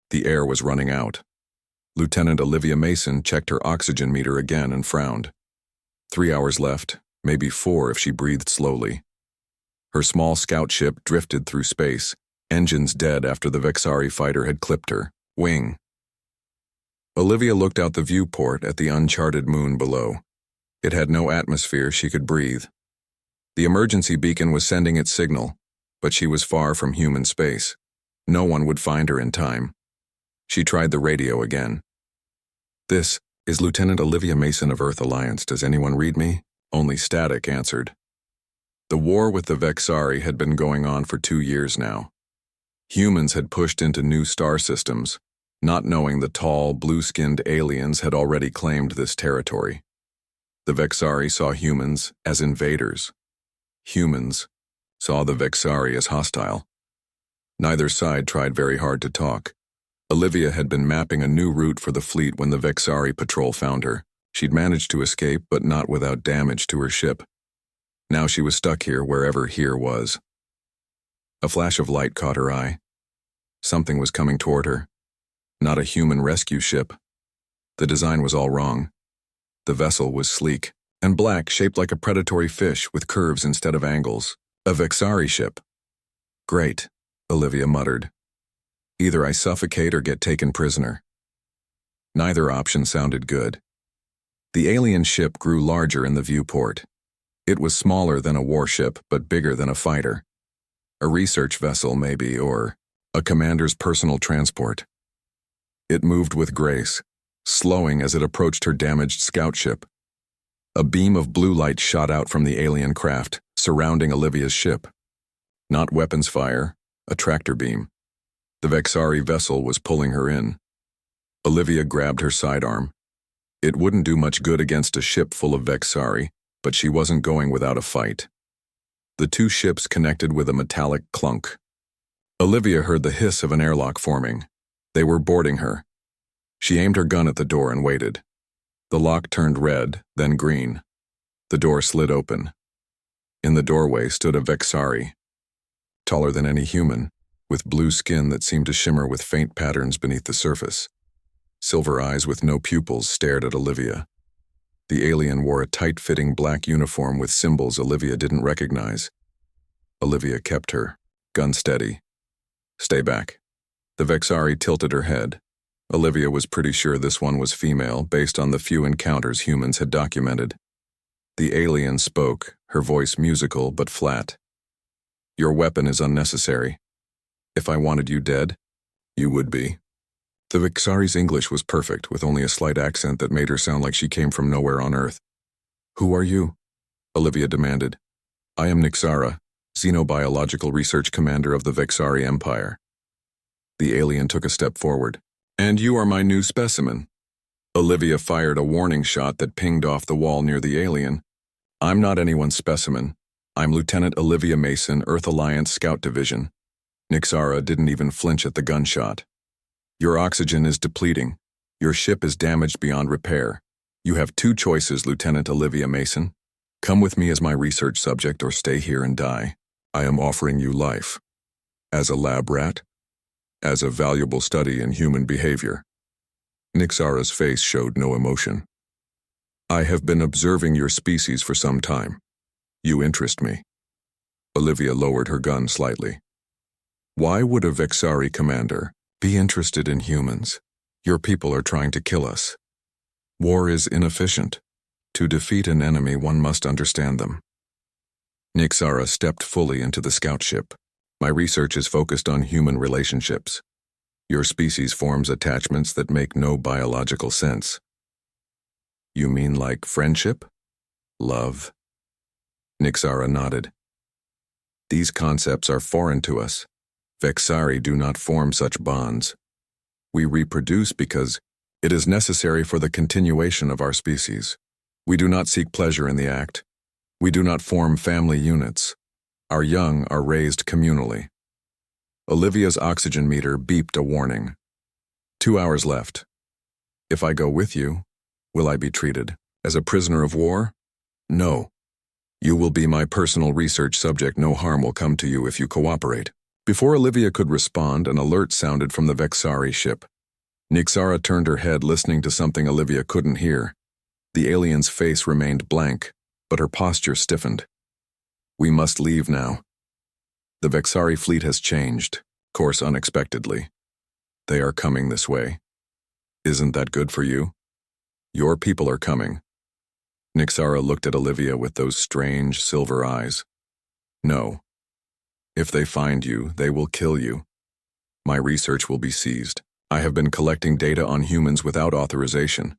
The air was running out. Lieutenant Olivia Mason checked her oxygen meter again and frowned. 3 hours left, maybe 4 if she breathed slowly. Her small scout ship drifted through space, engines dead after the Vexari fighter had clipped her. Wing. Olivia looked out the viewport at the uncharted moon below. It had no atmosphere she could breathe. The emergency beacon was sending its signal, but she was far from human space. No one would find her in time. She tried the radio again. "This is Lieutenant Olivia Mason of Earth Alliance. Does anyone read me?" Only static answered. The war with the Vexari had been going on for 2 years now. Humans had pushed into new star systems, not knowing the tall, blue-skinned aliens had already claimed this territory. The Vexari saw humans as invaders. Humans saw the Vexari as hostile. Neither side tried very hard to talk. Olivia had been mapping a new route for the fleet when the Vexari patrol found her. She'd managed to escape, but not without damage to her ship. Now she was stuck here wherever here was. A flash of light caught her eye. Something was coming toward her. Not a human rescue ship. The design was all wrong. The vessel was sleek and black, shaped like a predatory fish with curves instead of angles. A Vexari ship. "Great," Olivia muttered. "Either I suffocate or get taken prisoner." Neither option sounded good. The alien ship grew larger in the viewport. It was smaller than a warship, but bigger than a fighter. A research vessel, maybe, or a commander's personal transport. It moved with grace, slowing as it approached her damaged scout ship. A beam of blue light shot out from the alien craft, surrounding Olivia's ship. Not weapons fire, a tractor beam. The Vexari vessel was pulling her in. Olivia grabbed her sidearm. It wouldn't do much good against a ship full of Vexari, but she wasn't going without a fight. The two ships connected with a metallic clunk. Olivia heard the hiss of an airlock forming. They were boarding her. She aimed her gun at the door and waited. The lock turned red, then green. The door slid open. In the doorway stood a Vexari, taller than any human, with blue skin that seemed to shimmer with faint patterns beneath the surface. Silver eyes with no pupils stared at Olivia. The alien wore a tight-fitting black uniform with symbols Olivia didn't recognize. Olivia kept her gun steady. "Stay back." The Vexari tilted her head. Olivia was pretty sure this one was female based on the few encounters humans had documented. The alien spoke, her voice musical but flat. "Your weapon is unnecessary. If I wanted you dead, you would be." The Vexari's English was perfect, with only a slight accent that made her sound like she came from nowhere on Earth. "Who are you?" Olivia demanded. "I am Nixara, xenobiological research commander of the Vexari Empire." The alien took a step forward. "And you are my new specimen." Olivia fired a warning shot that pinged off the wall near the alien. "I'm not anyone's specimen. I'm Lieutenant Olivia Mason, Earth Alliance Scout Division." Nixara didn't even flinch at the gunshot. "Your oxygen is depleting. Your ship is damaged beyond repair. You have 2 choices, Lieutenant Olivia Mason. Come with me as my research subject or stay here and die. I am offering you life. As a lab rat? As a valuable study in human behavior." Nixara's face showed no emotion. "I have been observing your species for some time. You interest me." Olivia lowered her gun slightly. "Why would a Vexari commander be interested in humans? Your people are trying to kill us. War is inefficient. To defeat an enemy, one must understand them." Nixara stepped fully into the scout ship. "My research is focused on human relationships. Your species forms attachments that make no biological sense." "You mean like friendship? Love?" Nixara nodded. "These concepts are foreign to us. Vexari do not form such bonds. We reproduce because it is necessary for the continuation of our species. We do not seek pleasure in the act. We do not form family units. Our young are raised communally." Olivia's oxygen meter beeped a warning. 2 hours left. "If I go with you, will I be treated as a prisoner of war?" "No. You will be my personal research subject. No harm will come to you if you cooperate." Before Olivia could respond, an alert sounded from the Vexari ship. Nixara turned her head, listening to something Olivia couldn't hear. The alien's face remained blank, but her posture stiffened. "We must leave now. The Vexari fleet has changed course unexpectedly. They are coming this way. Isn't that good for you? Your people are coming." Nixara looked at Olivia with those strange silver eyes. "No. If they find you, they will kill you. My research will be seized. I have been collecting data on humans without authorization.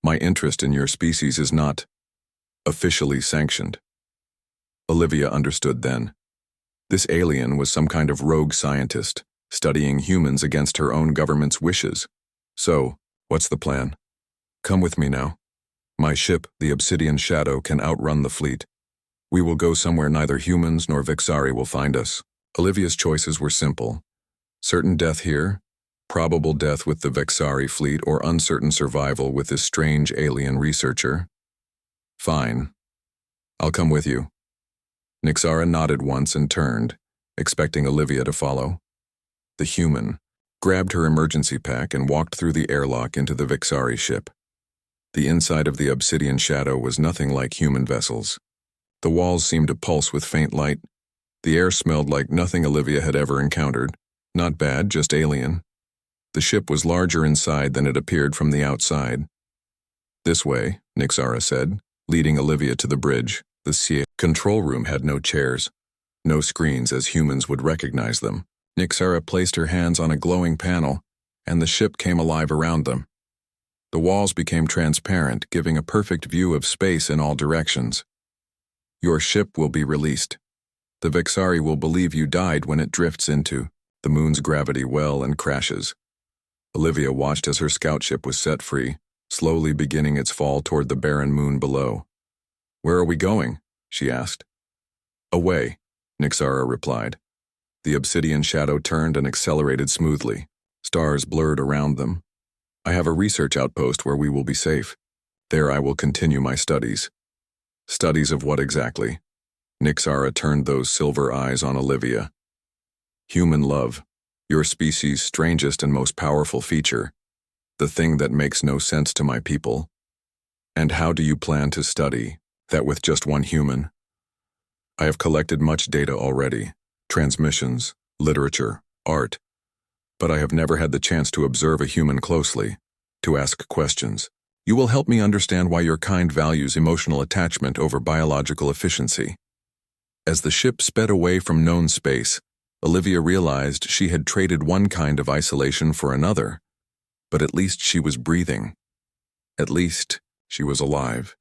My interest in your species is not officially sanctioned." Olivia understood then. This alien was some kind of rogue scientist, studying humans against her own government's wishes. "So, what's the plan? Come with me now. My ship, the Obsidian Shadow, can outrun the fleet. We will go somewhere neither humans nor Vexari will find us." Olivia's choices were simple. Certain death here, probable death with the Vexari fleet, or uncertain survival with this strange alien researcher. "Fine. I'll come with you." Nixara nodded once and turned, expecting Olivia to follow. The human grabbed her emergency pack and walked through the airlock into the Vexari ship. The inside of the Obsidian Shadow was nothing like human vessels. The walls seemed to pulse with faint light. The air smelled like nothing Olivia had ever encountered. Not bad, just alien. The ship was larger inside than it appeared from the outside. "This way," Nixara said, leading Olivia to the bridge. The control room had no chairs, no screens as humans would recognize them. Nixara placed her hands on a glowing panel, and the ship came alive around them. The walls became transparent, giving a perfect view of space in all directions. "Your ship will be released. The Vexari will believe you died when it drifts into the moon's gravity well and crashes." Olivia watched as her scout ship was set free, slowly beginning its fall toward the barren moon below. "Where are we going?" she asked. "Away," Nixara replied. The Obsidian Shadow turned and accelerated smoothly. Stars blurred around them. "I have a research outpost where we will be safe. There I will continue my studies." "Studies of what exactly?" Nixara turned those silver eyes on Olivia. "Human love, your species' strangest and most powerful feature, the thing that makes no sense to my people. And how do you plan to study that with just one human?" "I have collected much data already, transmissions, literature, art, but I have never had the chance to observe a human closely, to ask questions. You will help me understand why your kind values emotional attachment over biological efficiency." As the ship sped away from known space, Olivia realized she had traded one kind of isolation for another, but at least she was breathing. At least she was alive.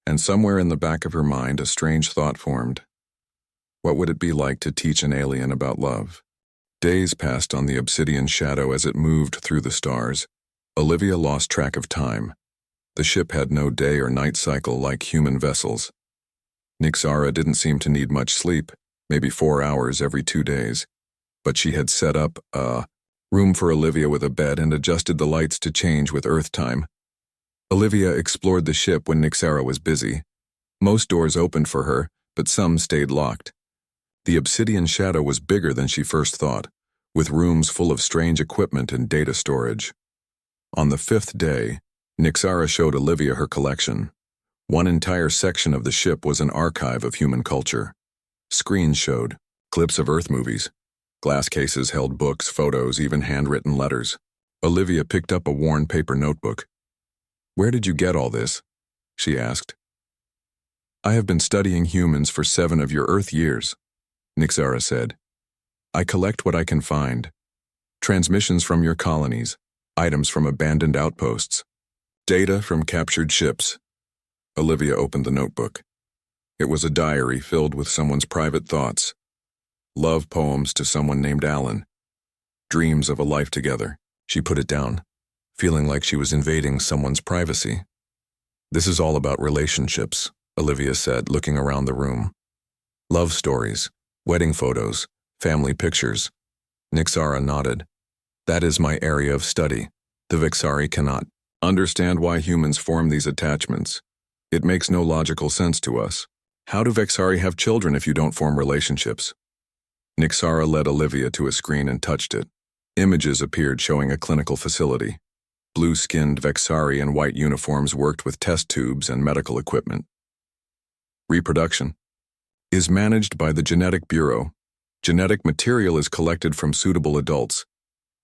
And somewhere in the back of her mind, a strange thought formed. What would it be like to teach an alien about love? Days passed on the Obsidian Shadow as it moved through the stars. Olivia lost track of time. The ship had no day or night cycle like human vessels. Nixara didn't seem to need much sleep, maybe 4 hours every 2 days. But she had set up a room for Olivia with a bed and adjusted the lights to change with Earth time. Olivia explored the ship when Nixara was busy. Most doors opened for her, but some stayed locked. The Obsidian Shadow was bigger than she first thought, with rooms full of strange equipment and data storage. On the 5th day, Nixara showed Olivia her collection. One entire section of the ship was an archive of human culture. Screens showed clips of Earth movies. Glass cases held books, photos, even handwritten letters. Olivia picked up a worn paper notebook. "Where did you get all this?" she asked. "I have been studying humans for 7 of your Earth years," Nixara said. "I collect what I can find. Transmissions from your colonies, items from abandoned outposts, data from captured ships." Olivia opened the notebook. It was a diary filled with someone's private thoughts. Love poems to someone named Alan. Dreams of a life together. She put it down, feeling like she was invading someone's privacy. "This is all about relationships," Olivia said, looking around the room. "Love stories, wedding photos, family pictures." Nixara nodded. "That is my area of study. The Vexari cannot understand why humans form these attachments. It makes no logical sense to us. How do Vexari have children if you don't form relationships?" Nixara led Olivia to a screen and touched it. Images appeared showing a clinical facility. Blue-skinned Vexari in white uniforms worked with test tubes and medical equipment. Reproduction is managed by the Genetic Bureau. Genetic material is collected from suitable adults.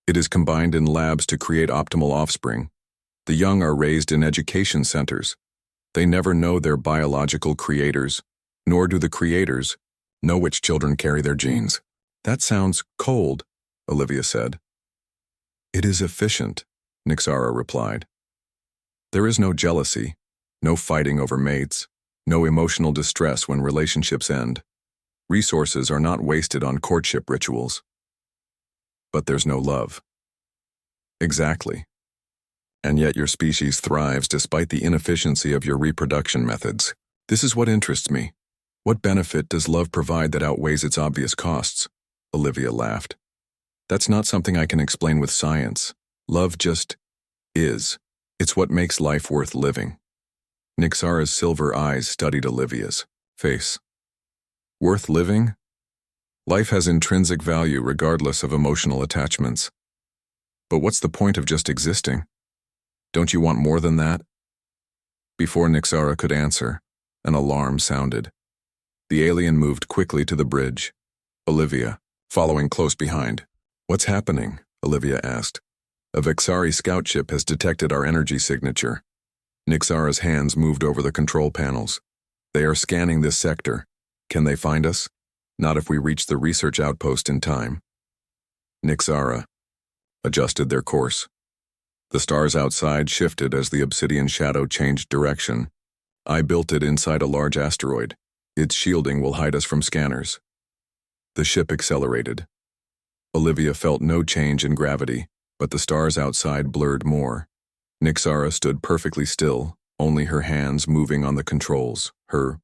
It is combined in labs to create optimal offspring. The young are raised in education centers. They never know their biological creators, nor do the creators know which children carry their genes. That sounds cold, Olivia said. It is efficient, Nixara replied. There is no jealousy, no fighting over mates, no emotional distress when relationships end. Resources are not wasted on courtship rituals. But there's no love. Exactly. And yet your species thrives despite the inefficiency of your reproduction methods. This is what interests me. What benefit does love provide that outweighs its obvious costs? Olivia laughed. That's not something I can explain with science. Love just is. It's what makes life worth living. Nixara's silver eyes studied Olivia's face. Worth living? Life has intrinsic value regardless of emotional attachments. But what's the point of just existing? Don't you want more than that? Before Nixara could answer, an alarm sounded. The alien moved quickly to the bridge. Olivia, following close behind. What's happening? Olivia asked. A Vexari scout ship has detected our energy signature. Nixara's hands moved over the control panels. They are scanning this sector. Can they find us? Not if we reach the research outpost in time. Nixara adjusted their course. The stars outside shifted as the obsidian shadow changed direction. I built it inside a large asteroid. Its shielding will hide us from scanners. The ship accelerated. Olivia felt no change in gravity, but the stars outside blurred more. Nixara stood perfectly still, only her hands moving on the controls. Her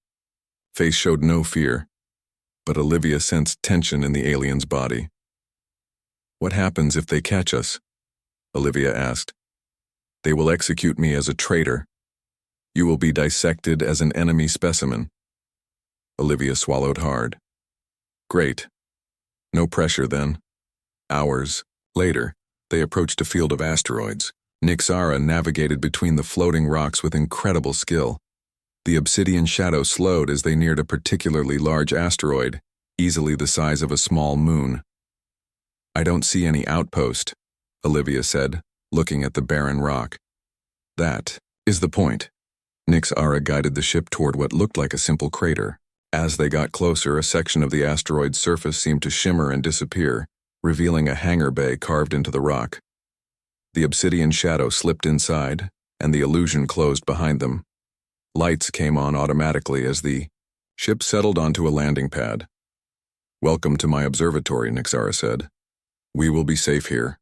face showed no fear, but Olivia sensed tension in the alien's body. What happens if they catch us? Olivia asked. They will execute me as a traitor. You will be dissected as an enemy specimen. Olivia swallowed hard. Great. No pressure then. Hours later, they approached a field of asteroids. Nixara navigated between the floating rocks with incredible skill. The obsidian shadow slowed as they neared a particularly large asteroid, easily the size of a small moon. I don't see any outpost, Olivia said, looking at the barren rock. That is the point. Nixara guided the ship toward what looked like a simple crater. As they got closer, a section of the asteroid's surface seemed to shimmer and disappear, revealing a hangar bay carved into the rock. The obsidian shadow slipped inside, and the illusion closed behind them. Lights came on automatically as the ship settled onto a landing pad. Welcome to my observatory, Nixara said. We will be safe here.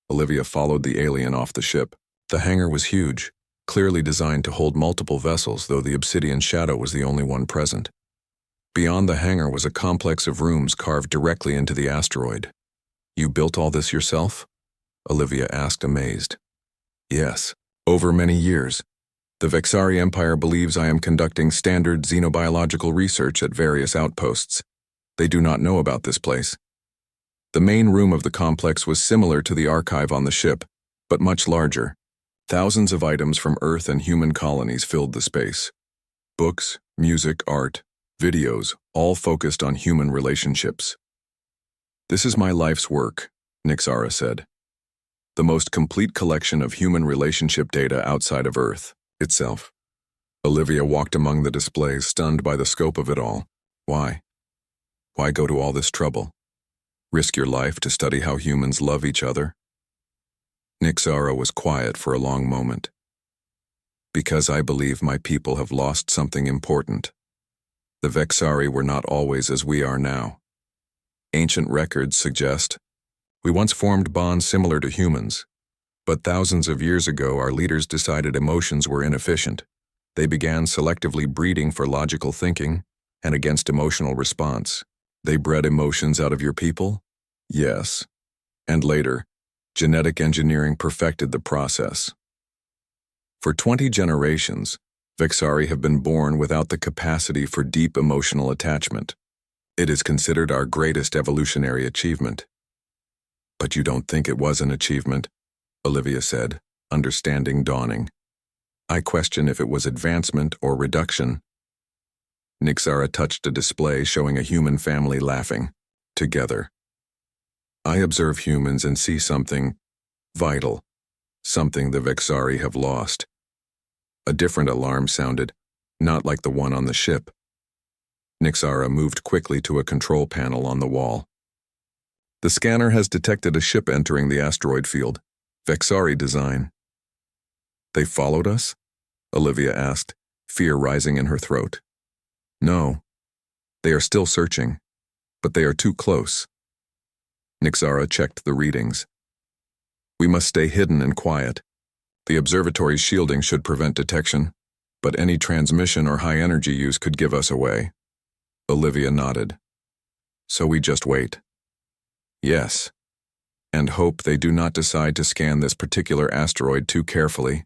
Olivia followed the alien off the ship. The hangar was huge, clearly designed to hold multiple vessels, though the obsidian shadow was the only one present. Beyond the hangar was a complex of rooms carved directly into the asteroid. You built all this yourself? Olivia asked, amazed. Yes, over many years. The Vexari Empire believes I am conducting standard xenobiological research at various outposts. They do not know about this place. The main room of the complex was similar to the archive on the ship, but much larger. Thousands of items from Earth and human colonies filled the space. Books, music, art, videos, all focused on human relationships. This is my life's work, Nixara said. The most complete collection of human relationship data outside of Earth itself. Olivia walked among the displays, stunned by the scope of it all. Why? Why go to all this trouble? Risk your life to study how humans love each other? Nixara was quiet for a long moment. Because I believe my people have lost something important. The Vexari were not always as we are now. Ancient records suggest we once formed bonds similar to humans, but thousands of years ago our leaders decided emotions were inefficient. They began selectively breeding for logical thinking and against emotional response. They bred emotions out of your people? Yes. And later, genetic engineering perfected the process. For 20 generations, Vexari have been born without the capacity for deep emotional attachment. It is considered our greatest evolutionary achievement. But you don't think it was an achievement? Olivia said, understanding dawning. I question if it was advancement or reduction. Nixara touched a display showing a human family laughing, together. I observe humans and see something vital, something the Vexari have lost. A different alarm sounded, not like the one on the ship. Nixara moved quickly to a control panel on the wall. The scanner has detected a ship entering the asteroid field. Vexari design. They followed us? Olivia asked, fear rising in her throat. No. They are still searching, but they are too close. Nixara checked the readings. We must stay hidden and quiet. The observatory's shielding should prevent detection, but any transmission or high-energy use could give us away. Olivia nodded. So we just wait. Yes. And hope they do not decide to scan this particular asteroid too carefully.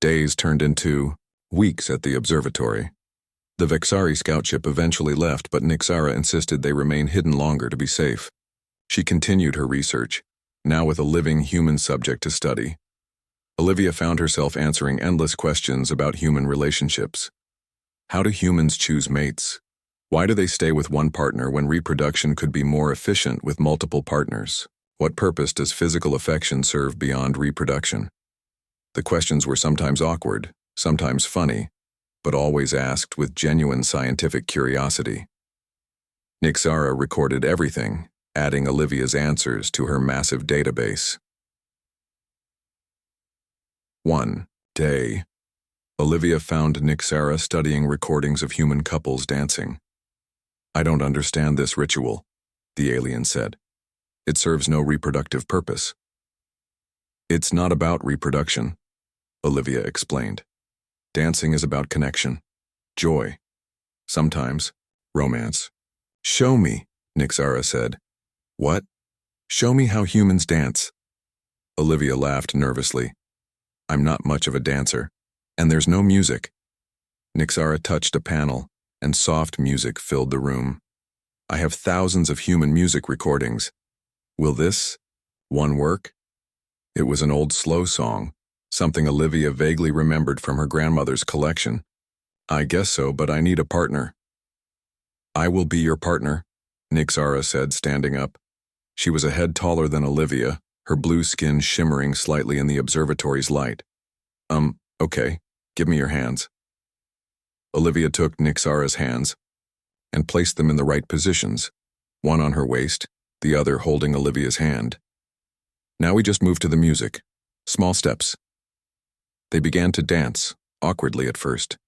Days turned into weeks at the observatory. The Vexari scout ship eventually left, but Nixara insisted they remain hidden longer to be safe. She continued her research, now with a living human subject to study. Olivia found herself answering endless questions about human relationships. How do humans choose mates? Why do they stay with one partner when reproduction could be more efficient with multiple partners? What purpose does physical affection serve beyond reproduction? The questions were sometimes awkward, sometimes funny, but always asked with genuine scientific curiosity. Nixara recorded everything, adding Olivia's answers to her massive database. 1 day. Olivia found Nixara studying recordings of human couples dancing. I don't understand this ritual, the alien said. It serves no reproductive purpose. It's not about reproduction, Olivia explained. Dancing is about connection, joy, sometimes romance. Show me, Nixara said. What? Show me how humans dance. Olivia laughed nervously. I'm not much of a dancer, and there's no music. Nixara touched a panel, and soft music filled the room. I have thousands of human music recordings. Will this one work? It was an old slow song, something Olivia vaguely remembered from her grandmother's collection. I guess so, but I need a partner. I will be your partner, Nixara said, standing up. She was a head taller than Olivia, her blue skin shimmering slightly in the observatory's light. Okay, give me your hands. Olivia took Nixara's hands and placed them in the right positions, one on her waist, the other holding Olivia's hand. Now we just move to the music. Small steps. They began to dance, awkwardly at first.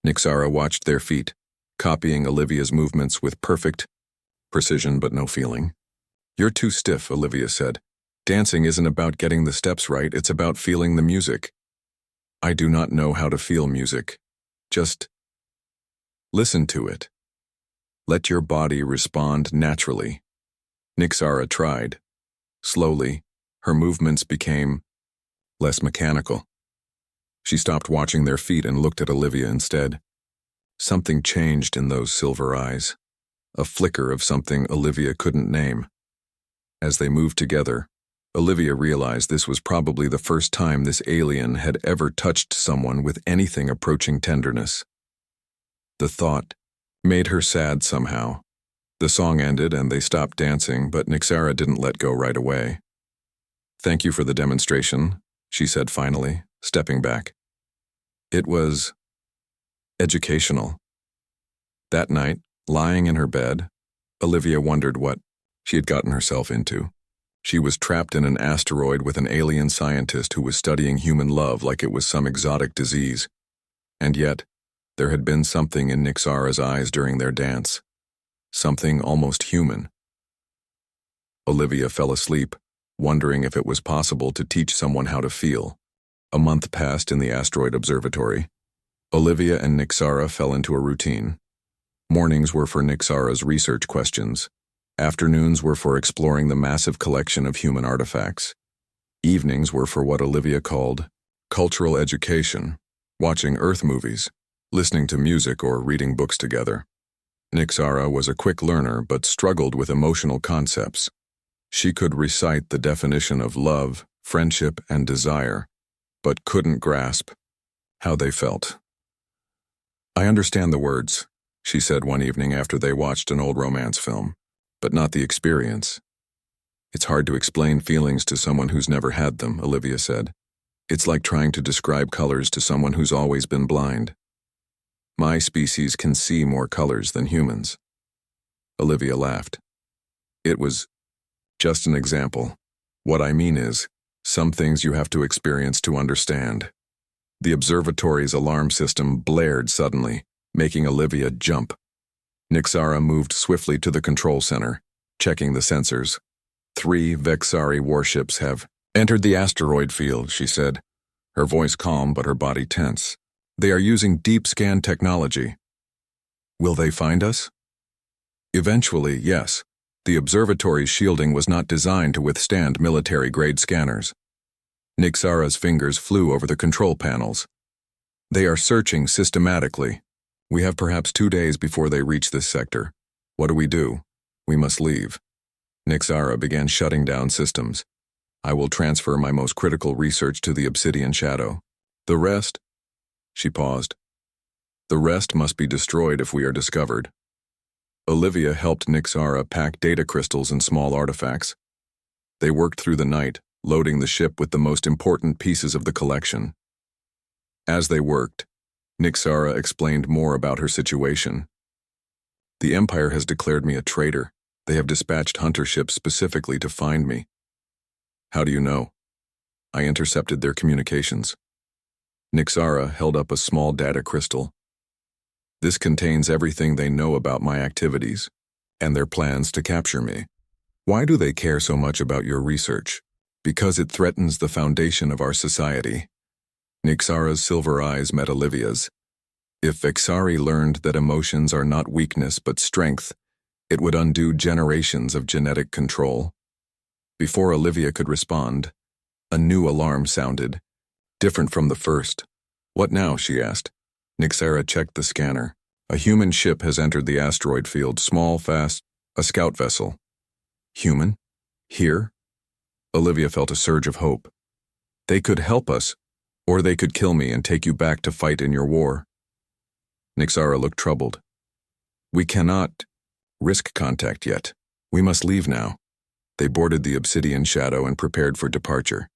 Nixara watched their feet, copying Olivia's movements with perfect precision but no feeling. You're too stiff, Olivia said. Dancing isn't about getting the steps right, it's about feeling the music. I do not know how to feel music. Just listen to it. Let your body respond naturally. Nixara tried. Slowly, her movements became less mechanical. She stopped watching their feet and looked at Olivia instead. Something changed in those silver eyes, a flicker of something Olivia couldn't name. As they moved together, Olivia realized this was probably the first time this alien had ever touched someone with anything approaching tenderness. The thought made her sad somehow. The song ended and they stopped dancing, but Nixara didn't let go right away. Thank you for the demonstration, she said finally, stepping back. It was educational. That night, lying in her bed, Olivia wondered what she had gotten herself into. She was trapped in an asteroid with an alien scientist who was studying human love like it was some exotic disease. And yet, there had been something in Nixara's eyes during their dance. Something almost human. Olivia fell asleep, wondering if it was possible to teach someone how to feel. A month passed in the asteroid observatory. Olivia and Nixara fell into a routine. Mornings were for Nixara's research questions. Afternoons were for exploring the massive collection of human artifacts. Evenings were for what Olivia called cultural education, watching Earth movies, listening to music or reading books together. Nixara was a quick learner but struggled with emotional concepts. She could recite the definition of love, friendship, and desire, but couldn't grasp how they felt. "I understand the words," she said one evening after they watched an old romance film, "but not the experience." "It's hard to explain feelings to someone who's never had them," Olivia said. "It's like trying to describe colors to someone who's always been blind." "My species can see more colors than humans." Olivia laughed. "It was just an example. What I mean is, some things you have to experience to understand." The observatory's alarm system blared suddenly, making Olivia jump. Nixara moved swiftly to the control center, checking the sensors. "3 Vexari warships have entered the asteroid field," she said, her voice calm but her body tense. "They are using deep scan technology." "Will they find us?" "Eventually, yes. The observatory's shielding was not designed to withstand military-grade scanners." Nixara's fingers flew over the control panels. "They are searching systematically. We have perhaps 2 days before they reach this sector. What do? We must leave." Nixara began shutting down systems. "I will transfer my most critical research to the Obsidian Shadow. The rest—" She paused. "The rest must be destroyed if we are discovered." Olivia helped Nixara pack data crystals and small artifacts. They worked through the night, loading the ship with the most important pieces of the collection. As they worked, Nixara explained more about her situation. "The Empire has declared me a traitor. They have dispatched hunter ships specifically to find me." "How do you know?" "I intercepted their communications." Nixara held up a small data crystal. "This contains everything they know about my activities and their plans to capture me." "Why do they care so much about your research?" "Because it threatens the foundation of our society." Nixara's silver eyes met Olivia's. "If Vexari learned that emotions are not weakness but strength, it would undo generations of genetic control." Before Olivia could respond, a new alarm sounded, different from the first. "What now?" she asked. Nixara checked the scanner. "A human ship has entered the asteroid field, small, fast, a scout vessel." "Human? Here?" Olivia felt a surge of hope. "They could help us, or they could kill me and take you back to fight in your war." Nixara looked troubled. "We cannot risk contact yet. We must leave now." They boarded the Obsidian Shadow and prepared for departure.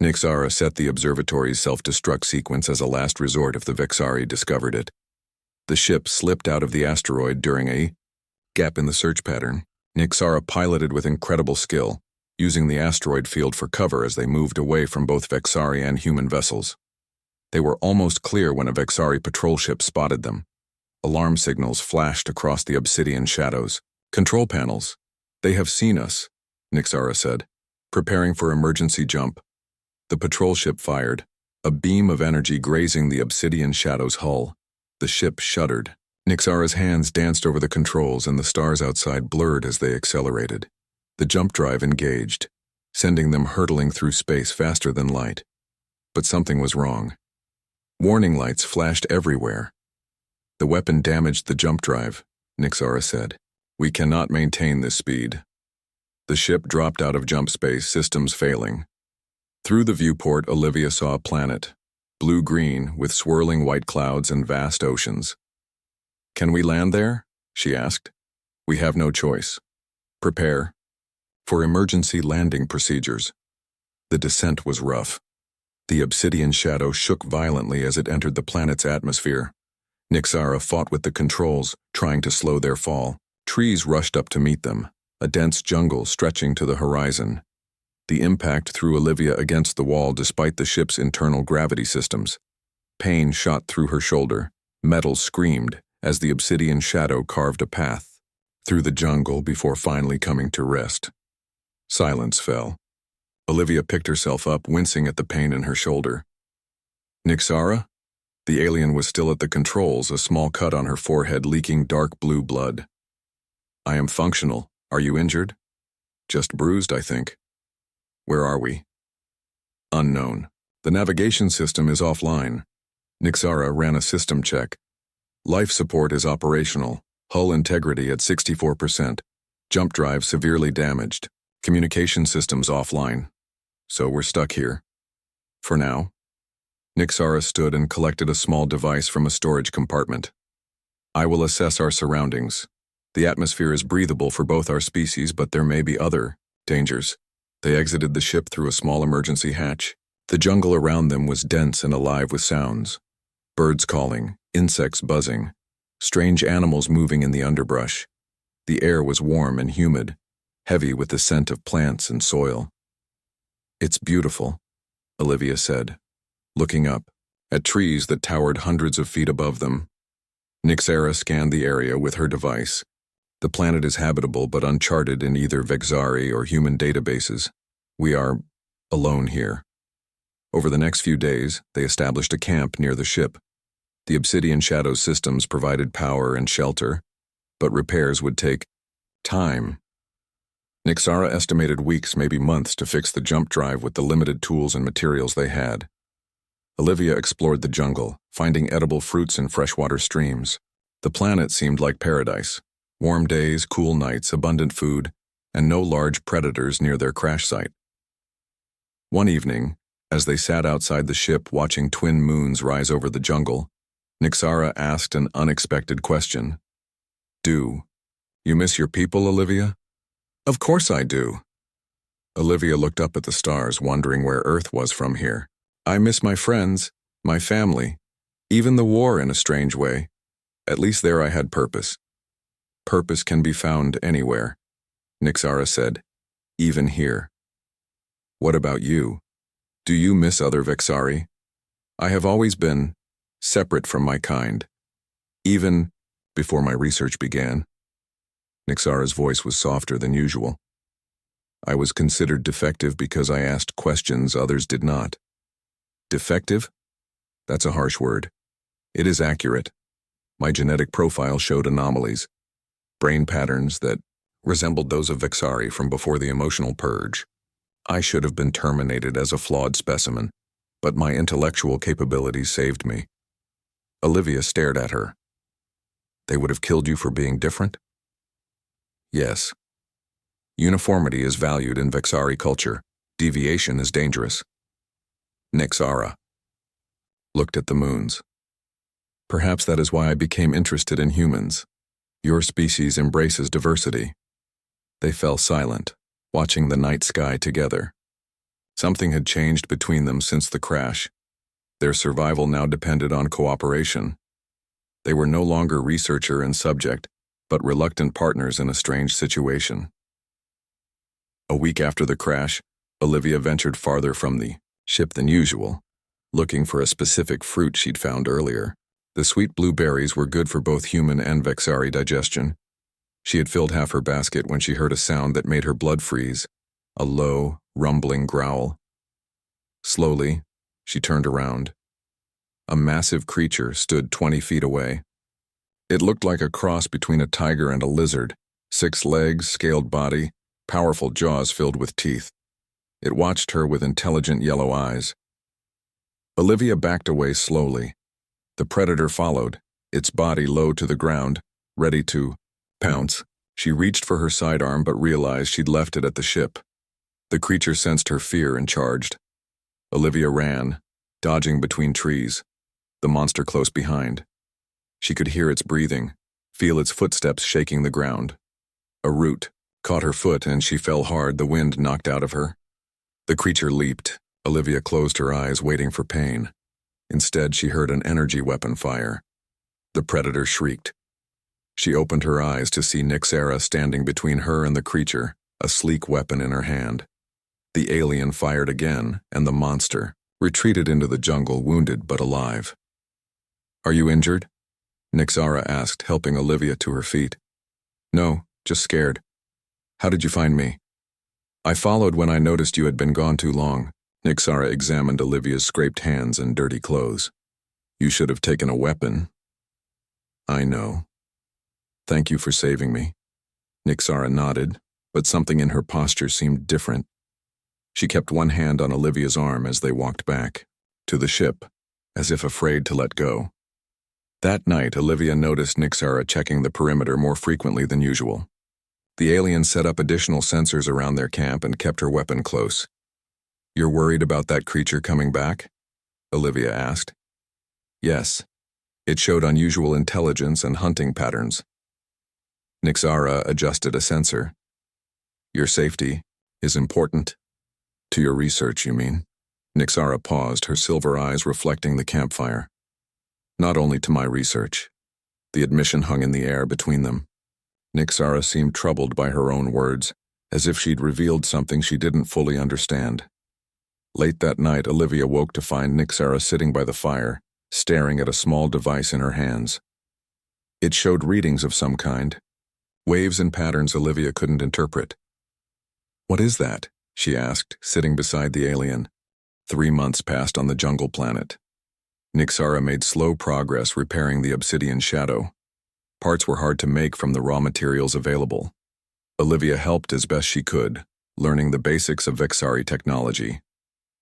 Nixara set the observatory's self-destruct sequence as a last resort if the Vexari discovered it. The ship slipped out of the asteroid during a gap in the search pattern. Nixara piloted with incredible skill, using the asteroid field for cover as they moved away from both Vexari and human vessels. They were almost clear when a Vexari patrol ship spotted them. Alarm signals flashed across the Obsidian shadows. "Control panels. They have seen us," Nixara said, preparing for emergency jump. The patrol ship fired, a beam of energy grazing the Obsidian shadow's hull. The ship shuddered. Nixara's hands danced over the controls and the stars outside blurred as they accelerated. The jump drive engaged, sending them hurtling through space faster than light. But something was wrong. Warning lights flashed everywhere. "The weapon damaged the jump drive," Nixara said. "We cannot maintain this speed." The ship dropped out of jump space, systems failing. Through the viewport, Olivia saw a planet, blue-green with swirling white clouds and vast oceans. "Can we land there?" she asked. "We have no choice. Prepare for emergency landing procedures." The descent was rough. The Obsidian shadow shook violently as it entered the planet's atmosphere. Nixara fought with the controls, trying to slow their fall. Trees rushed up to meet them, a dense jungle stretching to the horizon. The impact threw Olivia against the wall despite the ship's internal gravity systems. Pain shot through her shoulder. Metal screamed as the Obsidian shadow carved a path through the jungle before finally coming to rest. Silence fell. Olivia picked herself up, wincing at the pain in her shoulder. "Nixara?" The alien was still at the controls, a small cut on her forehead leaking dark blue blood. "I am functional. Are you injured?" "Just bruised, I think." "Where are we?" "Unknown. The navigation system is offline." Nixara ran a system check. "Life support is operational. Hull integrity at 64%. Jump drive severely damaged. Communication systems offline. So we're stuck here. For now. Nixara stood and collected a small device from a storage compartment. I will assess our surroundings. The atmosphere is breathable for both our species, but there may be other dangers. They exited the ship through a small emergency hatch. The jungle around them was dense and alive with sounds. Birds calling, insects buzzing, strange animals moving in the underbrush. The air was warm and humid, heavy with the scent of plants and soil. "It's beautiful," Olivia said, looking up at trees that towered hundreds of feet above them. Nixara scanned the area with her device. The planet is habitable but uncharted in either Vexari or human databases. We are alone here. Over the next few days, they established a camp near the ship. The Obsidian Shadow systems provided power and shelter, but repairs would take time. Nixara estimated weeks, maybe months, to fix the jump drive with the limited tools and materials they had. Olivia explored the jungle, finding edible fruits and freshwater streams. The planet seemed like paradise. Warm days, cool nights, abundant food, and no large predators near their crash site. One evening, as they sat outside the ship watching twin moons rise over the jungle, Nixara asked an unexpected question. "Do you miss your people, Olivia?" "Of course I do." Olivia looked up at the stars, wondering where Earth was from here. "I miss my friends, my family, even the war in a strange way. At least there I had purpose." "Purpose can be found anywhere," Nixara said, "even here." "What about you? Do you miss other Vexari?" "I have always been separate from my kind, even before my research began." Nixara's voice was softer than usual. "I was considered defective because I asked questions others did not." "Defective? That's a harsh word. It is accurate. My genetic profile showed anomalies, brain patterns that resembled those of Vexari from before the emotional purge. I should have been terminated as a flawed specimen, but my intellectual capabilities saved me." Olivia stared at her. "They would have killed you for being different?" "Yes. Uniformity is valued in Vexari culture. Deviation is dangerous." Nixara looked at the moons. "Perhaps that is why I became interested in humans. Your species embraces diversity." They fell silent, watching the night sky together. Something had changed between them since the crash. Their survival now depended on cooperation. They were no longer researcher and subject, but reluctant partners in a strange situation. A week after the crash, Olivia ventured farther from the ship than usual, looking for a specific fruit she'd found earlier. The sweet blueberries were good for both human and Vexari digestion. She had filled half her basket when she heard a sound that made her blood freeze, a low, rumbling growl. Slowly, she turned around. A massive creature stood 20 feet away. It looked like a cross between a tiger and a lizard, 6 legs, scaled body, powerful jaws filled with teeth. It watched her with intelligent yellow eyes. Olivia backed away slowly. The predator followed, its body low to the ground, ready to pounce. She reached for her sidearm but realized she'd left it at the ship. The creature sensed her fear and charged. Olivia ran, dodging between trees, the monster close behind. She could hear its breathing, feel its footsteps shaking the ground. A root caught her foot and she fell hard, the wind knocked out of her. The creature leaped. Olivia closed her eyes, waiting for pain. Instead, she heard an energy weapon fire. The predator shrieked. She opened her eyes to see Nixara standing between her and the creature, a sleek weapon in her hand. The alien fired again, and the monster retreated into the jungle, wounded but alive. "Are you injured?" Nixara asked, helping Olivia to her feet. "No, just scared. How did you find me?" "I followed when I noticed you had been gone too long." Nixara examined Olivia's scraped hands and dirty clothes. "You should have taken a weapon." "I know. Thank you for saving me." Nixara nodded, but something in her posture seemed different. She kept one hand on Olivia's arm as they walked back to the ship, as if afraid to let go. That night, Olivia noticed Nixara checking the perimeter more frequently than usual. The aliens set up additional sensors around their camp and kept her weapon close. "You're worried about that creature coming back?" Olivia asked. "Yes. It showed unusual intelligence and hunting patterns." Nixara adjusted a sensor. "Your safety is important." "To your research, you mean?" Nixara paused, her silver eyes reflecting the campfire. "Not only to my research." The admission hung in the air between them. Nixara seemed troubled by her own words, as if she'd revealed something she didn't fully understand. Late that night, Olivia woke to find Nixara sitting by the fire, staring at a small device in her hands. It showed readings of some kind, waves and patterns Olivia couldn't interpret. "What is that?" she asked, sitting beside the alien. 3 months passed on the jungle planet. Nixara made slow progress repairing the obsidian shadow. Parts were hard to make from the raw materials available. Olivia helped as best she could, learning the basics of Vexari technology.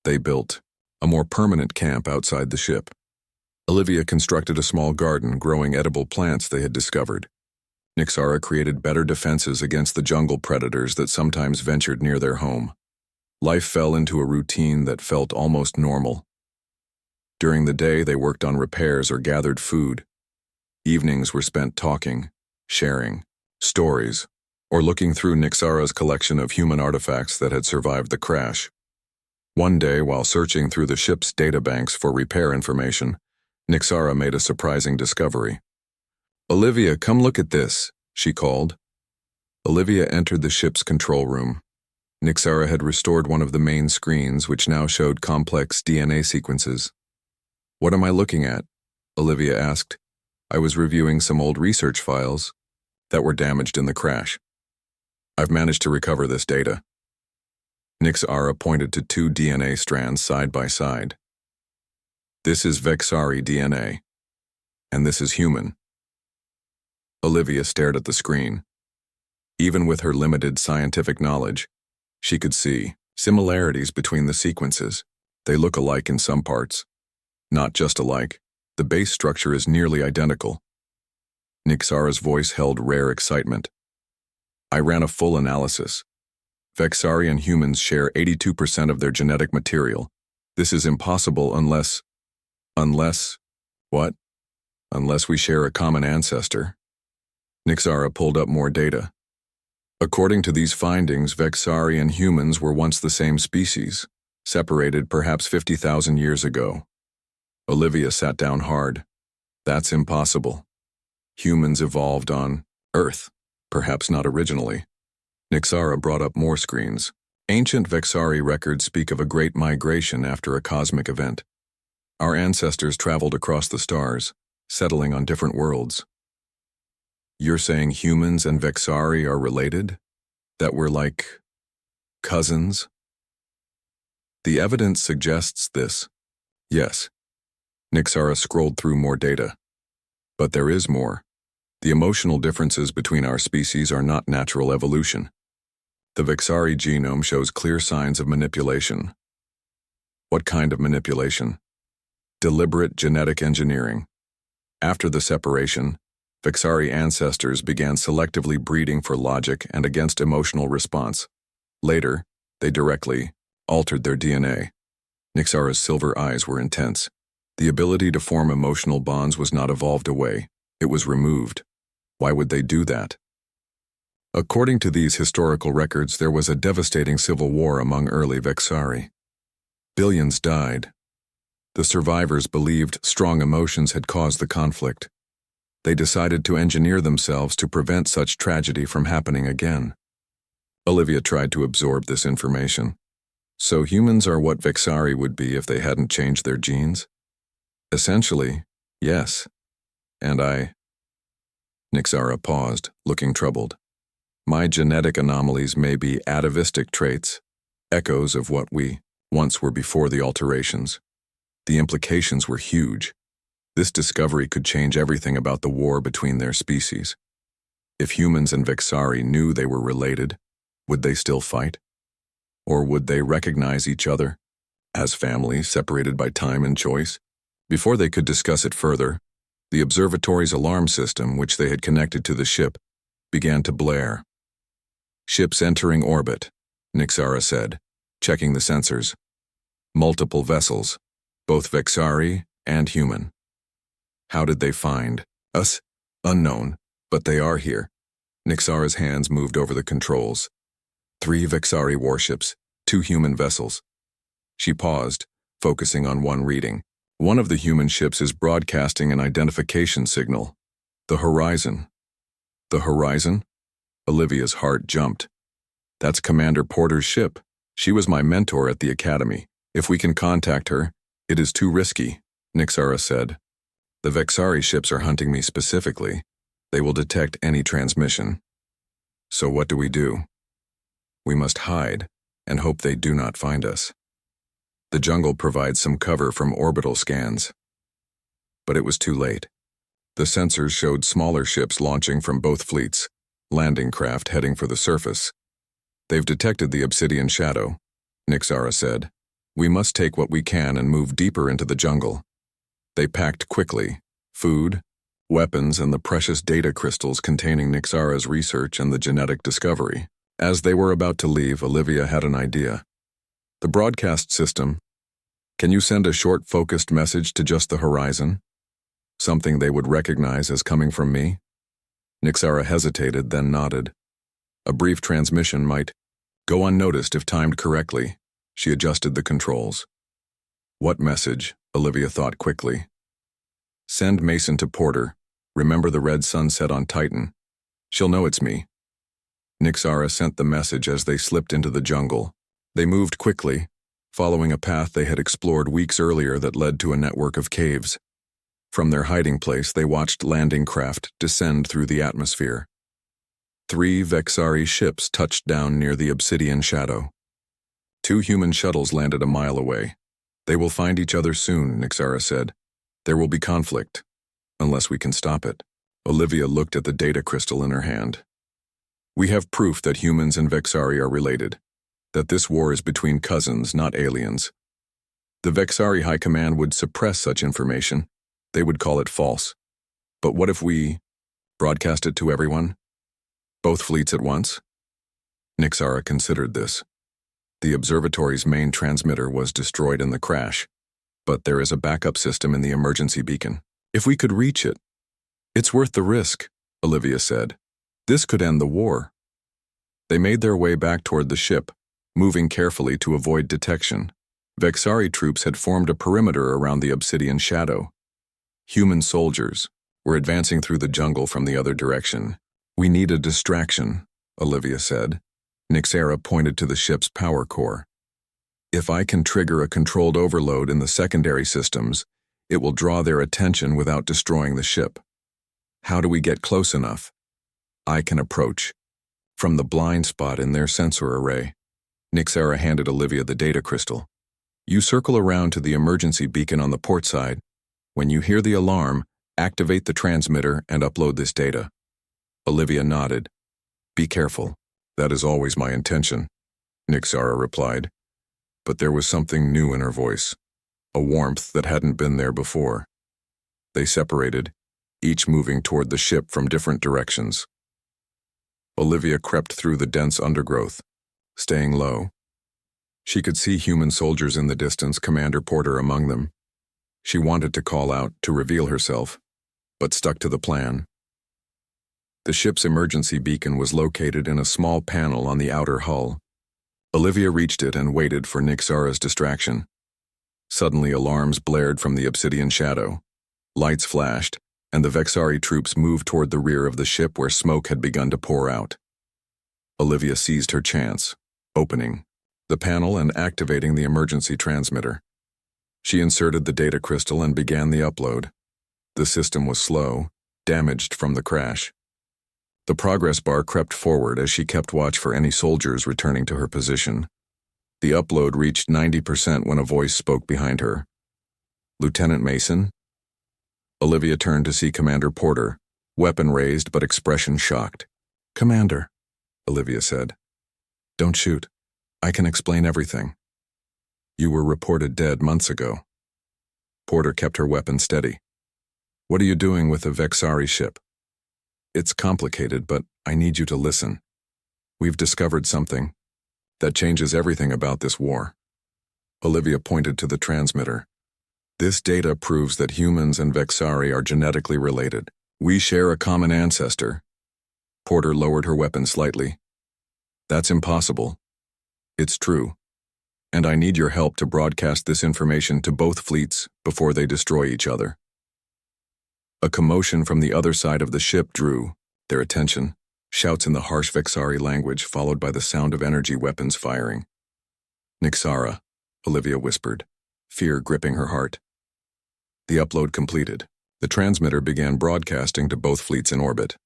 They built a more permanent camp outside the ship. Olivia constructed a small garden growing edible plants they had discovered. Nixara created better defenses against the jungle predators that sometimes ventured near their home. Life fell into a routine that felt almost normal. During the day, they worked on repairs or gathered food. Evenings were spent talking, sharing stories, or looking through Nixara's collection of human artifacts that had survived the crash. One day, while searching through the ship's databanks for repair information, Nixara made a surprising discovery. "Olivia, come look at this," she called. Olivia entered the ship's control room. Nixara had restored one of the main screens, which now showed complex DNA sequences. "What am I looking at?" Olivia asked. "I was reviewing some old research files that were damaged in the crash. I've managed to recover this data." Nixara pointed to 2 DNA strands side by side. "This is Vexari DNA, and this is human." Olivia stared at the screen. Even with her limited scientific knowledge, she could see similarities between the sequences. They look alike in some parts. Not just alike, the base structure is nearly identical. Nixara's voice held rare excitement. "I ran a full analysis. Vexari and humans share 82% of their genetic material. This is impossible unless... What? Unless we share a common ancestor." Nixara pulled up more data. According to these findings, Vexari and humans were once the same species, separated perhaps 50,000 years ago. Olivia sat down hard. "That's impossible. Humans evolved on Earth, perhaps not originally." Nixara brought up more screens. "Ancient Vexari records speak of a great migration after a cosmic event. Our ancestors traveled across the stars, settling on different worlds." "You're saying humans and Vexari are related? That we're like cousins?" "The evidence suggests this. Yes." Nixara scrolled through more data. "But there is more. The emotional differences between our species are not natural evolution. The Vexari genome shows clear signs of manipulation." "What kind of manipulation?" "Deliberate genetic engineering. After the separation, Vexari ancestors began selectively breeding for logic and against emotional response. Later, they directly altered their DNA." Nixara's silver eyes were intense. The ability to form emotional bonds was not evolved away, it was removed. Why would they do that? According to these historical records, there was a devastating civil war among early Vexari. Billions died. The survivors believed strong emotions had caused the conflict. They decided to engineer themselves to prevent such tragedy from happening again. Olivia tried to absorb this information. "So humans are what Vexari would be if they hadn't changed their genes?" "Essentially, yes. And Nixara paused, looking troubled. "My genetic anomalies may be atavistic traits, echoes of what we once were before the alterations." The implications were huge. This discovery could change everything about the war between their species. If humans and Vexari knew they were related, would they still fight? Or would they recognize each other as family separated by time and choice? Before they could discuss it further, The observatory's alarm system, which they had connected to the ship, began to blare. "Ships entering orbit," Nixara said, checking the sensors. "Multiple vessels, both Vexari and human." "How did they find us?" "Unknown, but they are here." Nixara's hands moved over the controls. 3 Vexari warships, 2 human vessels. She paused, focusing on one reading. One of the human ships is broadcasting an identification signal. The Horizon. The Horizon? Olivia's heart jumped. "That's Commander Porter's ship. She was my mentor at the academy. If we can contact her, it is too risky," Nixara said. "The Vexari ships are hunting me specifically. They will detect any transmission." "So what do we do?" "We must hide and hope they do not find us. The jungle provides some cover from orbital scans." But it was too late. The sensors showed smaller ships launching from both fleets, landing craft heading for the surface. "They've detected the obsidian shadow," Nixara said. "We must take what we can and move deeper into the jungle." They packed quickly: food, weapons, and the precious data crystals containing Nixara's research and the genetic discovery. As they were about to leave, Olivia had an idea. "The broadcast system. Can you send a short, focused message to just the Horizon? Something they would recognize as coming from me?" Nixara hesitated, then nodded. "A brief transmission might go unnoticed if timed correctly." She adjusted the controls. "What message?" Olivia thought quickly. "Send Mason to Porter. Remember the red sunset on Titan. She'll know it's me." Nixara sent the message as they slipped into the jungle. They moved quickly, following a path they had explored weeks earlier that led to a network of caves. From their hiding place, they watched landing craft descend through the atmosphere. 3 Vexari ships touched down near the obsidian shadow. 2 human shuttles landed a mile away. "They will find each other soon," Nixara said. "There will be conflict, unless we can stop it." Olivia looked at the data crystal in her hand. "We have proof that humans and Vexari are related, that this war is between cousins, not aliens. The Vexari High Command would suppress such information. They would call it false. But what if we broadcast it to everyone? Both fleets at once?" Nixara considered this. The observatory's main transmitter was destroyed in the crash, but there is a backup system in the emergency beacon. "If we could reach it." "It's worth the risk," Olivia said. "This could end the war." They made their way back toward the ship, moving carefully to avoid detection. Vexari troops had formed a perimeter around the obsidian shadow. Human soldiers were advancing through the jungle from the other direction. "We need a distraction," Olivia said. Nixara pointed to the ship's power core. "If I can trigger a controlled overload in the secondary systems, it will draw their attention without destroying the ship." "How do we get close enough?" "I can approach from the blind spot in their sensor array." Nixara handed Olivia the data crystal. "You circle around to the emergency beacon on the port side. When you hear the alarm, activate the transmitter and upload this data." Olivia nodded. "Be careful." "That is always my intention," Nixara replied. But there was something new in her voice, a warmth that hadn't been there before. They separated, each moving toward the ship from different directions. Olivia crept through the dense undergrowth, staying low. She could see human soldiers in the distance, Commander Porter among them. She wanted to call out, to reveal herself, but stuck to the plan. The ship's emergency beacon was located in a small panel on the outer hull. Olivia reached it and waited for Nixara's distraction. Suddenly, alarms blared from the obsidian shadow. Lights flashed, and the Vexari troops moved toward the rear of the ship where smoke had begun to pour out. Olivia seized her chance, opening the panel and activating the emergency transmitter. She inserted the data crystal and began the upload. The system was slow, damaged from the crash. The progress bar crept forward as she kept watch for any soldiers returning to her position. The upload reached 90% when a voice spoke behind her. "Lieutenant Mason?" Olivia turned to see Commander Porter, weapon raised but expression shocked. "Commander," Olivia said. "Don't shoot. I can explain everything." "You were reported dead months ago." Porter kept her weapon steady. What are you doing with the Vexari ship? It's complicated, but I need you to listen. We've discovered something that changes everything about this war. Olivia pointed to the transmitter. This data proves that humans and Vexari are genetically related. We share a common ancestor. Porter lowered her weapon slightly. That's impossible. It's true. And I need your help to broadcast this information to both fleets before they destroy each other. A commotion from the other side of the ship drew their attention. Shouts in the harsh Vexari language followed by the sound of energy weapons firing. Nixara, Olivia whispered, fear gripping her heart. The upload completed. The transmitter began broadcasting to both fleets in orbit.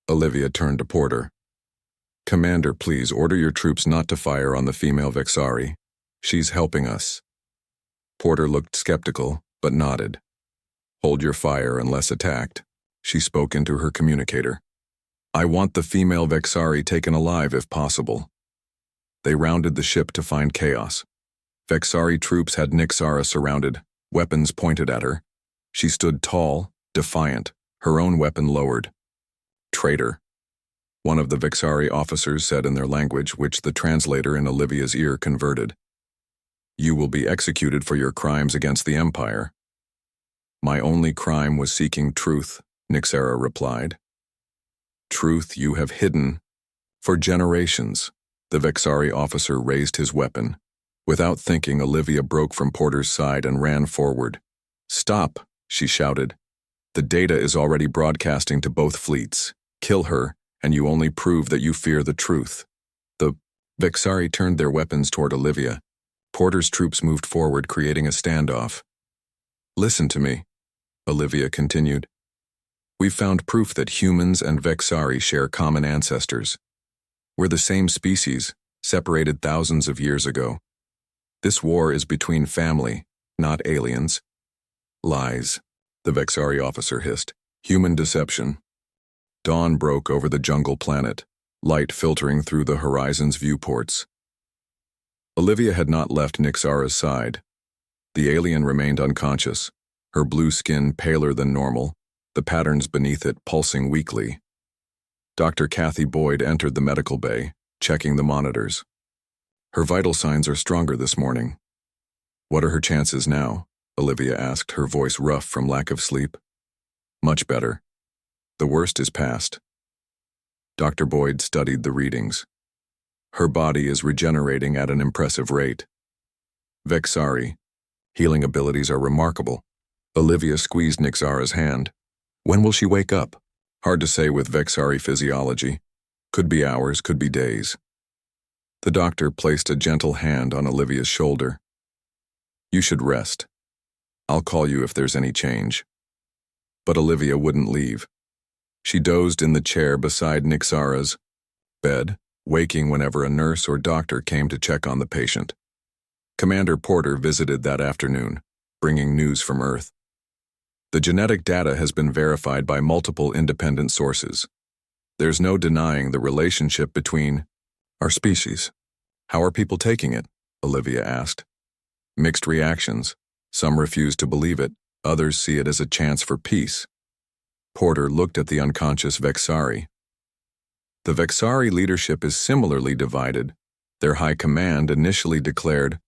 Olivia turned to Porter. Commander, please order your troops not to fire on the female Vexari. She's helping us. Porter looked skeptical, but nodded. Hold your fire unless attacked. She spoke into her communicator. I want the female Vexari taken alive if possible. They rounded the ship to find chaos. Vexari troops had Nixara surrounded, weapons pointed at her. She stood tall, defiant, her own weapon lowered. Traitor, one of the Vexari officers said in their language, which the translator in Olivia's ear converted. You will be executed for your crimes against the Empire. My only crime was seeking truth, Nixara replied. Truth you have hidden for generations. The Vexari officer raised his weapon. Without thinking, Olivia broke from Porter's side and ran forward. Stop, she shouted. The data is already broadcasting to both fleets. Kill her, and you only prove that you fear the truth. The Vexari turned their weapons toward Olivia. Porter's troops moved forward, creating a standoff. Listen to me, Olivia continued. We've found proof that humans and Vexari share common ancestors. We're the same species, separated thousands of years ago. This war is between family, not aliens. Lies, the Vexari officer hissed. Human deception. Dawn broke over the jungle planet, light filtering through the horizon's viewports. Olivia had not left Nixara's side. The alien remained unconscious, her blue skin paler than normal, the patterns beneath it pulsing weakly. Dr. Kathy Boyd entered the medical bay, checking the monitors. Her vital signs are stronger this morning. What are her chances now? Olivia asked, her voice rough from lack of sleep. Much better. The worst is past. Dr. Boyd studied the readings. Her body is regenerating at an impressive rate. Vexari, healing abilities are remarkable. Olivia squeezed Nixara's hand. When will she wake up? Hard to say with Vexari physiology. Could be hours, could be days. The doctor placed a gentle hand on Olivia's shoulder. You should rest. I'll call you if there's any change. But Olivia wouldn't leave. She dozed in the chair beside Nixara's bed, waking whenever a nurse or doctor came to check on the patient. Commander Porter visited that afternoon, bringing news from Earth. The genetic data has been verified by multiple independent sources. There's no denying the relationship between our species. How are people taking it? Olivia asked. Mixed reactions. Some refuse to believe it, others see it as a chance for peace. Porter looked at the unconscious Vexari. The Vexari leadership is similarly divided. Their high command initially declared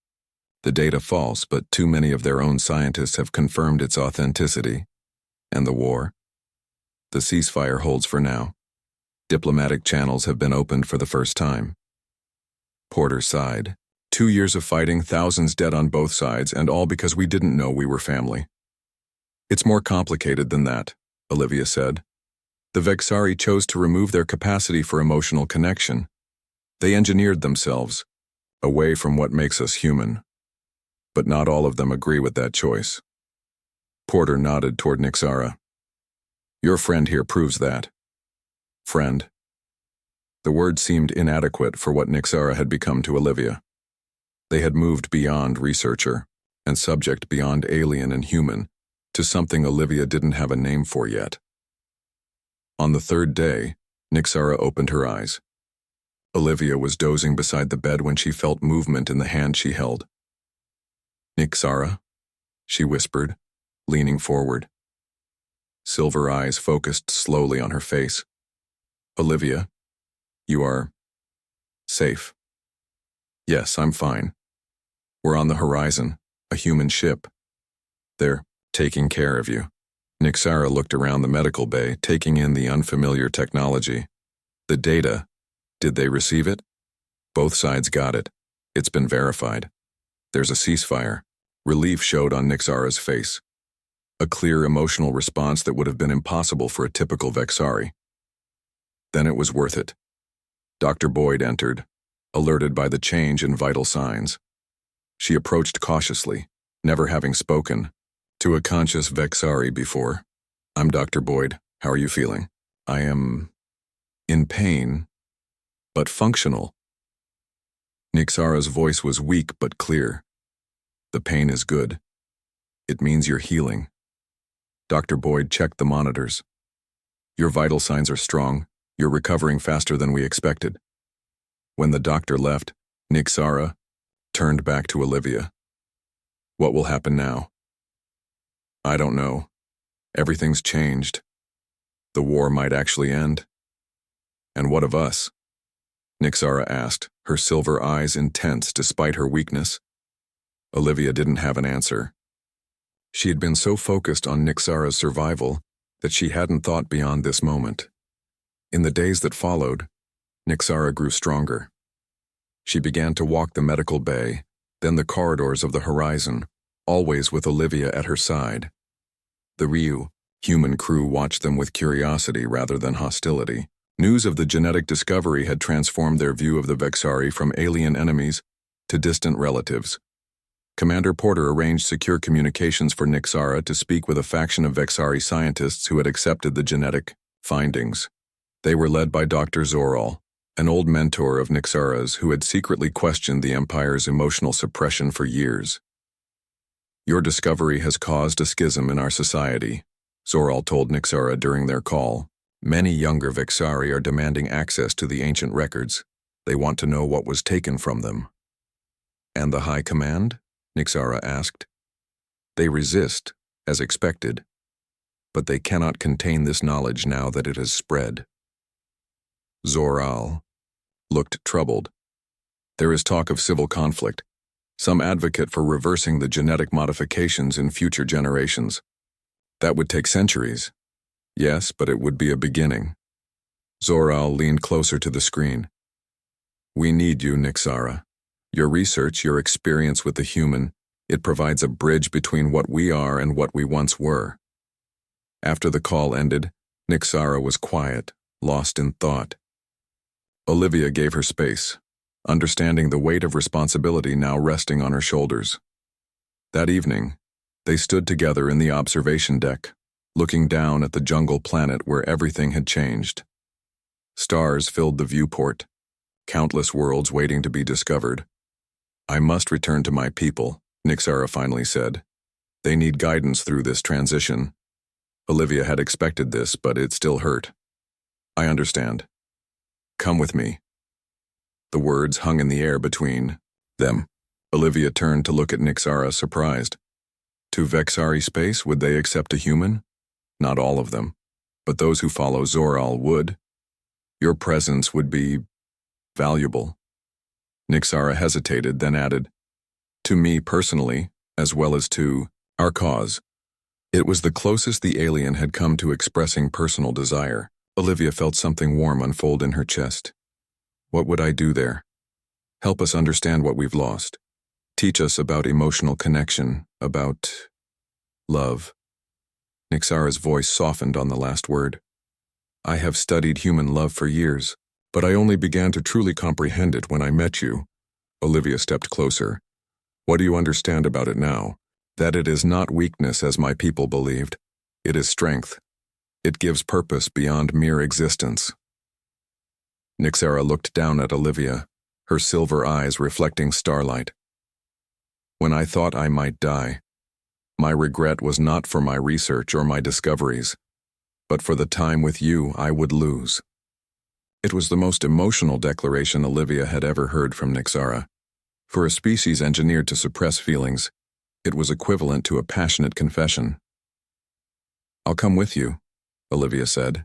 the data false, but too many of their own scientists have confirmed its authenticity. And the war? The ceasefire holds for now. Diplomatic channels have been opened for the first time. Porter sighed. 2 years of fighting, thousands dead on both sides, and all because we didn't know we were family. It's more complicated than that, Olivia said. The Vexari chose to remove their capacity for emotional connection. They engineered themselves, away from what makes us human. But not all of them agree with that choice. Porter nodded toward Nixara. Your friend here proves that. Friend. The word seemed inadequate for what Nixara had become to Olivia. They had moved beyond researcher, and subject beyond alien and human, to something Olivia didn't have a name for yet. On the third day, Nixara opened her eyes. Olivia was dozing beside the bed when she felt movement in the hand she held. Nixara, she whispered, leaning forward. silver eyes focused slowly on her face. Olivia, you are safe. Yes, I'm fine. We're on the horizon, a human ship. They're taking care of you. Nixara looked around the medical bay, taking in the unfamiliar technology. The data, did they receive it? Both sides got it. It's been verified. There's a ceasefire. Relief showed on Nixara's face. A clear emotional response that would have been impossible for a typical Vexari. Then it was worth it. Dr. Boyd entered, alerted by the change in vital signs. She approached cautiously, never having spoken to a conscious Vexari before. I'm Dr. Boyd. How are you feeling? I am in pain, but functional. Nixara's voice was weak but clear. The pain is good. It means you're healing. Dr. Boyd checked the monitors. Your vital signs are strong. You're recovering faster than we expected. When the doctor left, Nixara turned back to Olivia. What will happen now? I don't know. Everything's changed. The war might actually end. And what of us? Nixara asked, her silver eyes intense despite her weakness. Olivia didn't have an answer. She had been so focused on Nixara's survival that she hadn't thought beyond this moment. In the days that followed, Nixara grew stronger. She began to walk the medical bay, then the corridors of the horizon, always with Olivia at her side. The Ryu, human crew watched them with curiosity rather than hostility. News of the genetic discovery had transformed their view of the Vexari from alien enemies to distant relatives. Commander Porter arranged secure communications for Nixara to speak with a faction of Vexari scientists who had accepted the genetic findings. They were led by Dr. Zoral, an old mentor of Nixara's who had secretly questioned the Empire's emotional suppression for years. Your discovery has caused a schism in our society, Zoral told Nixara during their call. Many younger Vexari are demanding access to the ancient records. They want to know what was taken from them. And the High Command? Nixara asked. They resist, as expected, but they cannot contain this knowledge now that it has spread. Zoral looked troubled. There is talk of civil conflict, some advocate for reversing the genetic modifications in future generations. That would take centuries. Yes, but it would be a beginning. Zoral leaned closer to the screen. We need you, Nixara. Your research, your experience with the human, it provides a bridge between what we are and what we once were. After the call ended, Nixara was quiet, lost in thought. Olivia gave her space, understanding the weight of responsibility now resting on her shoulders. That evening, they stood together in the observation deck, looking down at the jungle planet where everything had changed. Stars filled the viewport, countless worlds waiting to be discovered. I must return to my people, Nixara finally said. They need guidance through this transition. Olivia had expected this, but it still hurt. I understand. Come with me. The words hung in the air between them. Olivia turned to look at Nixara, surprised. To Vexari space, would they accept a human? Not all of them, but those who follow Zoral would. Your presence would be valuable. Nixara hesitated, then added, to me personally, as well as to our cause. It was the closest the alien had come to expressing personal desire. Olivia felt something warm unfold in her chest. What would I do there? Help us understand what we've lost. Teach us about emotional connection, about love. Nixara's voice softened on the last word. I have studied human love for years, but I only began to truly comprehend it when I met you. Olivia stepped closer. What do you understand about it now? That it is not weakness as my people believed. It is strength. It gives purpose beyond mere existence. Nixara looked down at Olivia, her silver eyes reflecting starlight. When I thought I might die, my regret was not for my research or my discoveries, but for the time with you I would lose. It was the most emotional declaration Olivia had ever heard from Nixara. For a species engineered to suppress feelings, it was equivalent to a passionate confession. I'll come with you, Olivia said.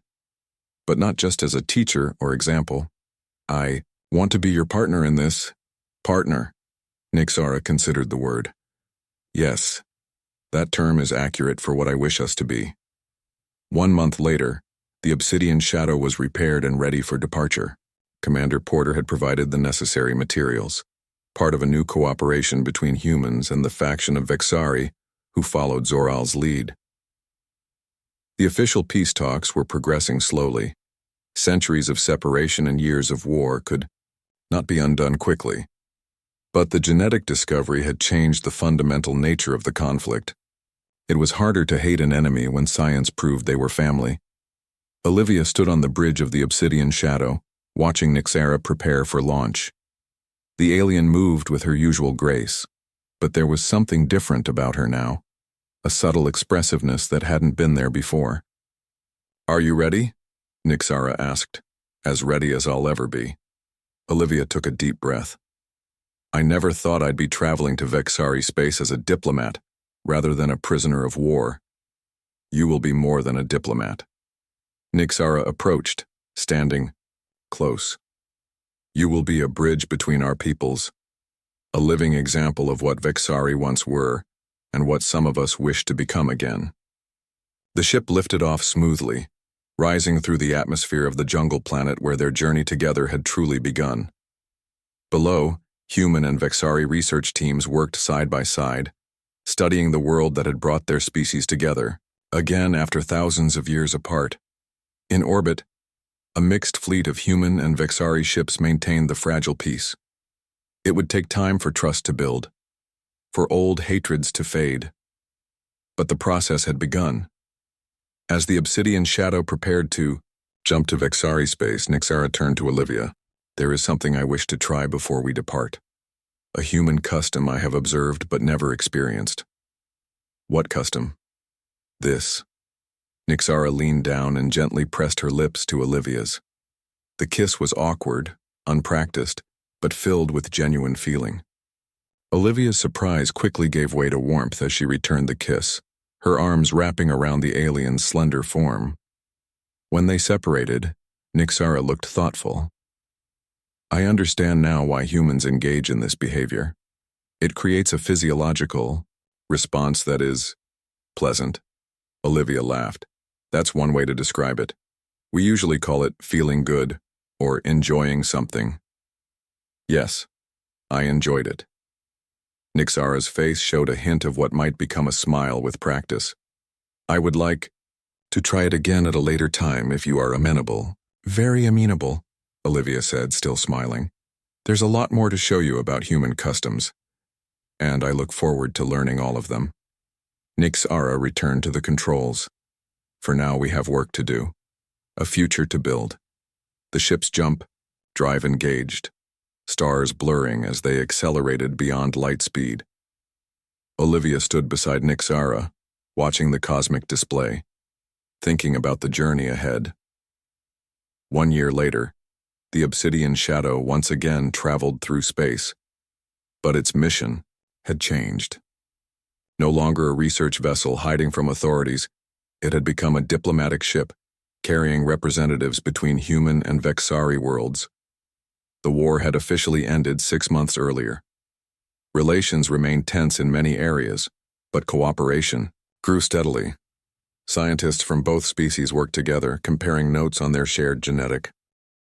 But not just as a teacher or example. I want to be your partner in this. Partner. Nixara considered the word. Yes, that term is accurate for what I wish us to be. 1 month later, the Obsidian Shadow was repaired and ready for departure. Commander Porter had provided the necessary materials, part of a new cooperation between humans and the faction of Vexari, who followed Zoral's lead. The official peace talks were progressing slowly. Centuries of separation and years of war could not be undone quickly. But the genetic discovery had changed the fundamental nature of the conflict. It was harder to hate an enemy when science proved they were family. Olivia stood on the bridge of the Obsidian Shadow, watching Nixara prepare for launch. The alien moved with her usual grace, but there was something different about her now, a subtle expressiveness that hadn't been there before. Are you ready? Nixara asked. As ready as I'll ever be. Olivia took a deep breath. I never thought I'd be traveling to Vexari space as a diplomat, rather than a prisoner of war. You will be more than a diplomat. Nixara approached, standing close. You will be a bridge between our peoples, a living example of what Vexari once were, and what some of us wish to become again. The ship lifted off smoothly, rising through the atmosphere of the jungle planet where their journey together had truly begun. Below, human and Vexari research teams worked side by side, studying the world that had brought their species together, again after thousands of years apart. In orbit, a mixed fleet of human and Vexari ships maintained the fragile peace. It would take time for trust to build, for old hatreds to fade. But the process had begun. As the Obsidian Shadow prepared to jump to Vexari space, Nixara turned to Olivia. There is something I wish to try before we depart. A human custom I have observed but never experienced. What custom? This. Nixara leaned down and gently pressed her lips to Olivia's. The kiss was awkward, unpracticed, but filled with genuine feeling. Olivia's surprise quickly gave way to warmth as she returned the kiss, her arms wrapping around the alien's slender form. When they separated, Nixara looked thoughtful. I understand now why humans engage in this behavior. It creates a physiological response that is pleasant. Olivia laughed. That's one way to describe it. We usually call it feeling good or enjoying something. Yes, I enjoyed it. Nixara's face showed a hint of what might become a smile with practice. I would like to try it again at a later time if you are amenable. Very amenable, Olivia said, still smiling. There's a lot more to show you about human customs, and I look forward to learning all of them. Nixara returned to the controls. For now we have work to do, a future to build. The ships jump, drive engaged, stars blurring as they accelerated beyond light speed. Olivia stood beside Nixara, watching the cosmic display, thinking about the journey ahead. 1 year later, the Obsidian Shadow once again traveled through space, but its mission had changed. No longer a research vessel hiding from authorities, it had become a diplomatic ship, carrying representatives between human and Vexari worlds. The war had officially ended 6 months earlier. Relations remained tense in many areas, but cooperation grew steadily. Scientists from both species worked together, comparing notes on their shared genetic